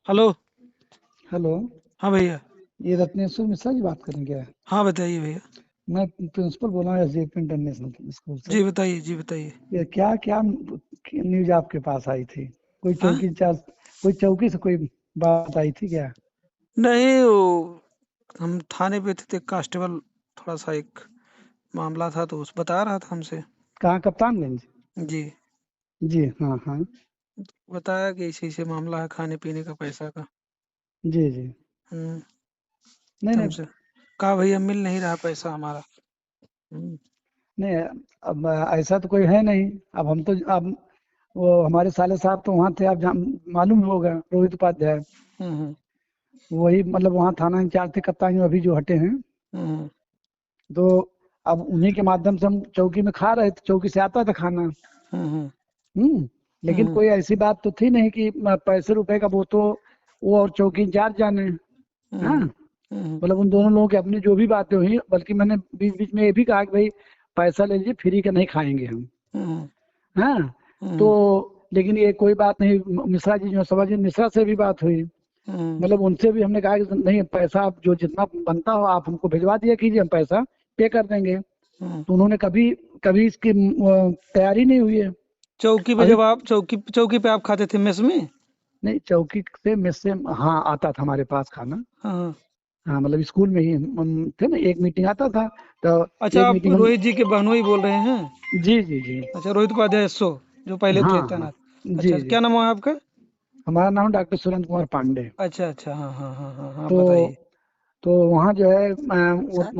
Hello. Hello. हाँ भैया। ये रत्नेश्वर मिश्रा जी बात कर रहे हैं क्या? हाँ बताइए भैया। मैं प्रिंसिपल बोल रहा हूँ एसजेपी इंटरनेशनल स्कूल से। जी बताइए, जी बताइए। ये क्या क्या न्यूज आपके पास आई थी? कोई हाँ। चौकी इंचार्ज, कोई चौकी से कोई बात आई थी क्या? नहीं, वो हम थाने पे थे, कांस्टेबल थोड़ा सा एक मामला था तो उस बता रहा था हमसे। कहाँ, कप्तानगंज? जी। जी हाँ हाँ। बताया कि ऐसे ऐसे मामला है खाने पीने का पैसा का। जी जी। हम्म। नहीं तो नहीं। हमसे कहा भैया मिल नहीं रहा पैसा हमारा। नहीं, अब ऐसा तो कोई है नहीं। अब हम तो, अब वो हमारे साले साहब तो वहाँ थे, आप मालूम होगा, रोहित उपाध्याय। हम्म। वही मतलब वहाँ थाना इंचार्ज थे, कप्तान अभी जो हटे हैं। हम्म। तो अब उन्हीं के माध्यम से हम चौकी में खा रहे थे, चौकी से आता था खाना। हम्म। हम्म। लेकिन हम्म। कोई ऐसी बात तो थी नहीं कि पैसे रुपए का, वो तो वो और चौकी इंचार्ज जाने। हाँ, हम्म। हम्म। मतलब उन दोनों लोगों की अपनी जो भी बातें हुई, बल्कि मैंने बीच बीच में ये भी कहा कि भाई पैसा ले लीजिए, फ्री का नहीं खाएंगे हम। हम्म। हाँ। तो हम्म। लेकिन ये कोई बात नहीं, मिश्रा जी जो समझिए, मिश्रा से भी बात हुई। हम्म। मतलब उनसे भी हमने कहा कि नहीं, पैसा आप जो जितना बनता हो आप हमको भिजवा दिया कीजिए, हम पैसा पे कर देंगे। हम्म। तो उन्होंने कभी कभी इसकी तैयारी नहीं हुई है। चौकी पे अभी जब आप चौकी पे आप खाते थे मेस में। नहीं, चौकी से मेस से हाँ आता था हमारे पास खाना। हाँ। हाँ, मतलब स्कूल में ही हम थे ना, एक मीटिंग आता था। तो अच्छा, एक आप मीटिंग हम। रोहित जी के बहनोई बोल रहे हैं। जी जी जी। अच्छा, रोहित उपाध्याय एसओ जो पहले हाँ थे हाँ। तैनात। अच्छा जी अच्छा, जी। क्या नाम है आपका? हमारा नाम डॉक्टर सुरेंद्र कुमार पांडे। अच्छा अच्छा, हाँ हाँ हाँ हाँ हाँ, तो बताइए। तो वहाँ जो है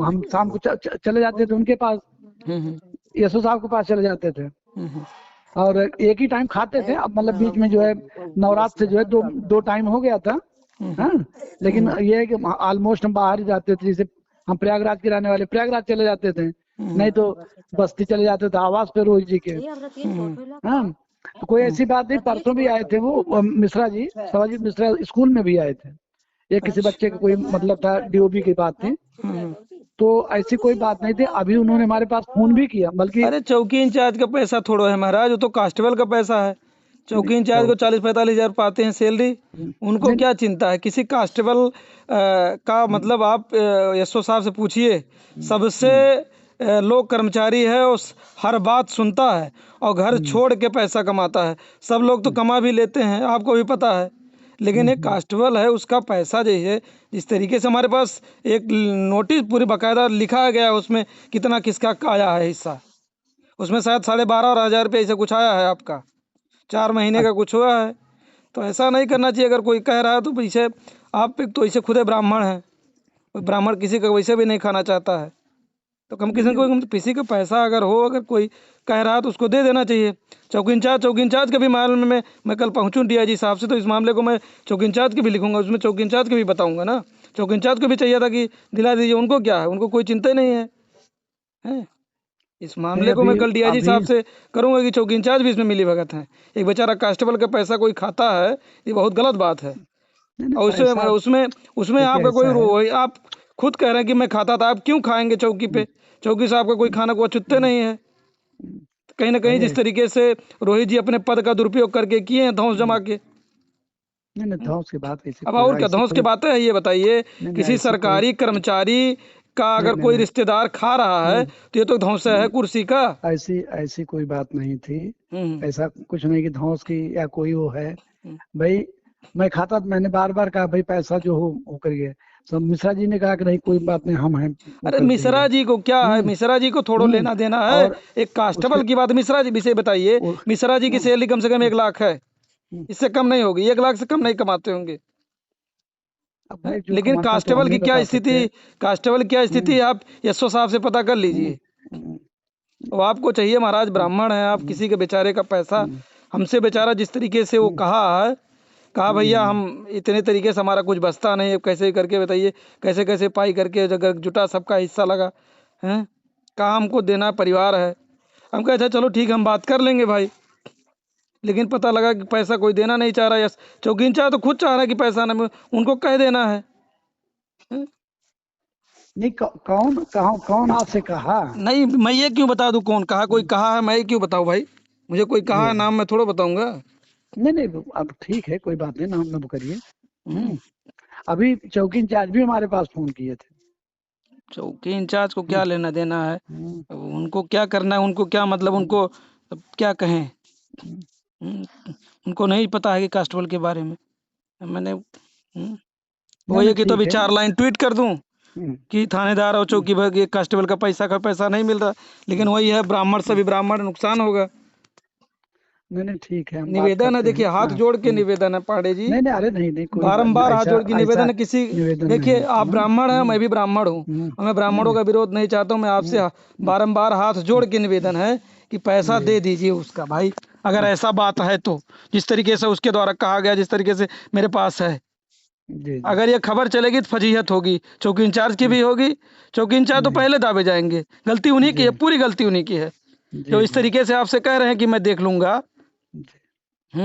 हम शाम को चले जाते थे उनके पास, हम्म। यशो साहब के पास चले जाते थे। हम्म। और एक ही टाइम खाते थे। अब मतलब बीच में जो है नवरात्र से जो है दो दो टाइम हो गया था। हम्म। हाँ। लेकिन हम्म। ये है कि ऑलमोस्ट हम बाहर ही जाते थे, जैसे हम प्रयागराज के रहने वाले, प्रयागराज चले जाते थे, हम्म। नहीं तो बस्ती चले जाते थे आवास पे रोहित जी के। हम्म। हाँ। तो कोई ऐसी बात नहीं, परसों भी आए थे वो मिश्रा जी, सवाजीत मिश्रा स्कूल में भी आए थे। ये किसी अच्छा। बच्चे का कोई मतलब था, डीओबी की बात थी। हम्म। तो ऐसी कोई बात नहीं थी। अभी उन्होंने हमारे पास फोन भी किया, बल्कि अरे चौकी इंचार्ज का पैसा थोड़ा है महाराज, वो तो कांस्टेबल का पैसा है। चौकी इंचार्ज को चौकी 40-45 हज़ार पाते हैं सैलरी। उनको नहीं। क्या चिंता है किसी कांस्टेबल का? मतलब आप एसओ साहब से पूछिए। सबसे लोग कर्मचारी है, हर बात सुनता है और घर हम्म, छोड़ के पैसा कमाता है। सब लोग तो कमा भी लेते हैं, आपको भी पता है। लेकिन एक हम्म, कांस्टेबल है, उसका पैसा जो है, जिस तरीके से हमारे पास एक नोटिस पूरी बाकायदा लिखा गया है, उसमें कितना किसका आया है हिस्सा। उसमें शायद 12,500 रुपये ऐसे कुछ आया है आपका। 4 महीने का कुछ हुआ है। तो ऐसा नहीं करना चाहिए। अगर कोई कह रहा है तो पीछे आप एक तो ऐसे खुद ब्राह्मण हैं, कोई ब्राह्मण किसी का वैसे भी नहीं खाना चाहता है। तो कम नहीं किसी का पैसा अगर हो, अगर कोई कह रहा है तो उसको दे देना चाहिए। चौकी इंचार्ज के भी मामले में मैं कल पहुंचूं डीआईजी साहब से, तो इस मामले को मैं चौकी इंचार्ज के भी लिखूंगा, उसमें चौकी इंचार्ज के भी बताऊंगा ना। चौकी इंचार्ज को भी चाहिए था कि दिला दीजिए। उनको क्या है, उनको कोई चिंता ही नहीं है, हैं? इस नहीं। मामले को अभी मैं कल डीआईजी अभी साहब से करूंगा कि चौकी इंचार्ज भी इसमें मिली भगत है। एक बेचारा कांस्टेबल का पैसा कोई खाता है, ये बहुत गलत बात है। नहीं नहीं, और उसमें पैसा उसमें उसमें देखिए आपका ऐसा है। आप खुद कह रहे हैं कि मैं खाता था, आप क्यों खाएंगे चौकी पे? चौकी से आपका कोई खाना को अछूते नहीं है। कहीं ना कहीं अरे जिस तरीके से रोहित जी अपने पद का दुरुपयोग करके किए हैं धौंस जमा के। नहीं नहीं, धौंस की बात ऐसी अब कोई, और क्या ऐसी धौंस की कोई बातें हैं, ये बताइए। नहीं नहीं, किसी ऐसी कोई सरकारी कर्मचारी का नहीं अगर नहीं कोई नहीं रिश्तेदार खा रहा है नहीं तो ये तो धौंसा है नहीं, कुर्सी का। ऐसी ऐसी कोई बात नहीं थी। हम्म। ऐसा कुछ नहीं कि धौंस की या कोई वो है। हम्म। भाई मैं खाता, मैंने बार बार कहा भाई पैसा जो हो करिए। सब मिश्रा जी ने कहा कि नहीं कोई बात नहीं, हम हैं, वो अरे कर देंगे। मिश्रा जी को क्या है, मिश्रा जी को थोड़ो लेना देना है। और एक उसके कांस्टेबल की बात मिश्रा जी विषय बताइए। वो, मिश्रा जी की सैलरी कम से कम 1 लाख है, हम्म, इससे कम नहीं होगी। 1 लाख से कम नहीं कमाते होंगे, अब हैं? भाई जो लेकिन कमाता तो हम कांस्टेबल की नहीं क्या बता सकते। स्थिति, कांस्टेबल की क्या स्थिति हम्म, है, आप एसओ साहब से पता कर हम्म, लीजिए। हम्म, वो आपको चाहिए महाराज, हम्म, ब्राह्मण है आप, हम्म, किसी के बेचारे का पैसा हम्म, हमसे बेचारा जिस तरीके से वो हम्म, कहा है, कहा भैया हम्म, हम इतने तरीके से हमारा कुछ बचता नहीं है, कैसे करके बताइए, कैसे कैसे पाई करके अगर जुटा सबका हिस्सा लगा, हैं? कहा हमको देना परिवार है। हम कहे थे चलो ठीक है, हम बात कर लेंगे भाई। लेकिन पता लगा कि पैसा कोई देना नहीं चाह रहा। यस, चौकी इंचार्ज तो खुद चाह रहा है कि पैसा ना उनको कह देना है, हैं? नहीं कौन कहा, कौन आपसे कहा? नहीं, मैं ये क्यों बता दूं कौन कहा, कोई कहा है, मैं ये क्यों बताऊं भाई? मुझे कोई कहा जी है जी। नाम मैं थोड़ा बताऊंगा। नहीं नहीं, अब ठीक है, कोई बात नहीं, नाम ना करिए। हम्म। अभी चौकी इंचार्ज भी हमारे पास फोन किए थे। चौकी इंचार्ज को क्या लेना देना है? हम्म, अब उनको क्या करना है, उनको क्या मतलब, उनको अब क्या कहें? हम्म, हम्म, उनको नहीं पता है कि कांस्टेबल के बारे में। मैंने नहीं वही नहीं है कि तो ठीक अभी है। 4 लाइन ट्वीट कर दूं हम्म, कि थानेदार और हम्म, चौकी भाग ये कांस्टेबल का पैसा नहीं मिल रहा, लेकिन वही है, ब्राह्मण से भी ब्राह्मण नुकसान होगा। नहीं नहीं ठीक है, हम बात निवेदन है, करते हैं। देखिए हाथ हाँ, जोड़ के निवेदन है पांडे जी, नहीं नहीं, अरे नहीं नहीं, कोई बात नहीं, बारंबार हाथ ऐसा जोड़ के ऐसा निवेदन है किसी। निवेदन देखिए नहीं। आप ब्राह्मण हैं, मैं भी ब्राह्मण हूँ, और मैं नहीं ब्राह्मणों नहीं, का विरोध नहीं चाहता हूँ। मैं आपसे बारंबार हाथ जोड़ के निवेदन है कि पैसा जी दे दीजिए उसका भाई, अगर ऐसा बात है तो। जिस तरीके से उसके द्वारा कहा गया, जिस तरीके से मेरे पास है, जी जी, अगर ये खबर चलेगी तो फजीहत होगी, चौकी इंचार्ज की भी होगी। चौकी इंचार्ज तो नहीं, पहले दावे जाएंगे, गलती उन्हीं की जी है, पूरी गलती उन्हीं की है, जो जी इस जी तरीके से आपसे कह रहे हैं कि मैं देख लूंगा। जी,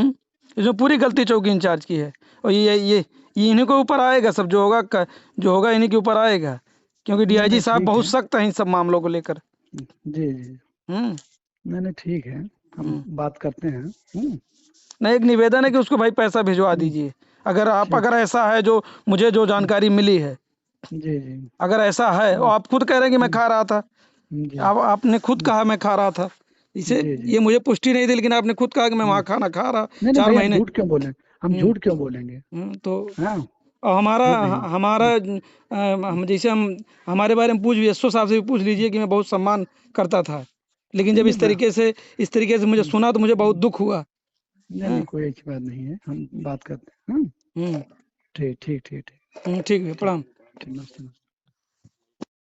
इसमें पूरी गलती चौकी इंचार्ज की है, और ये इन्हीं को ऊपर आएगा, सब जो होगा जो होगा इन्हीं के ऊपर आएगा, क्योंकि नहीं डीआईजी नहीं साहब ठीक बहुत है। सख्त हैं इन सब मामलों को लेकर। जी जी, हम्म। नहीं नहीं ठीक है, हम हम्म। बात करते हैं। नहीं, एक निवेदन है कि उसको भाई पैसा भिजवा हम्म, दीजिए, अगर आप, ठीक, अगर ऐसा है जो मुझे जो जानकारी मिली है, जी जी, अगर ऐसा है, और आप खुद कह रहे हैं कि मैं हम्म, खा रहा था, जी, आपने खुद कहा मैं खा रहा था, इसे, जी जी, ये मुझे पुष्टि नहीं थी, लेकिन आपने खुद कहा कि मैं वहाँ खाना खा रहा नहीं नहीं चार भाई, हम महीने झूठ क्यों बोलें, हम हम्म। झूठ क्यों बोलेंगे। तो हाँ, और हमारा झूठ नहीं। हमारा हम जैसे हम हमारे बारे में पूछ भी, एसओ साहब से भी पूछ लीजिए कि मैं बहुत सम्मान करता था, लेकिन नहीं जब नहीं मैं, इस तरीके से मुझे सुना तो मुझे बहुत दुख हुआ। नहीं नहीं, हाँ। कोई ऐसी बात नहीं है, हम बात करते हैं। हम्म। ठीक ठीक ठीक ठीक ठीक है, ठीक प्रणाम। ठीक, नमस्ते नमस्ते।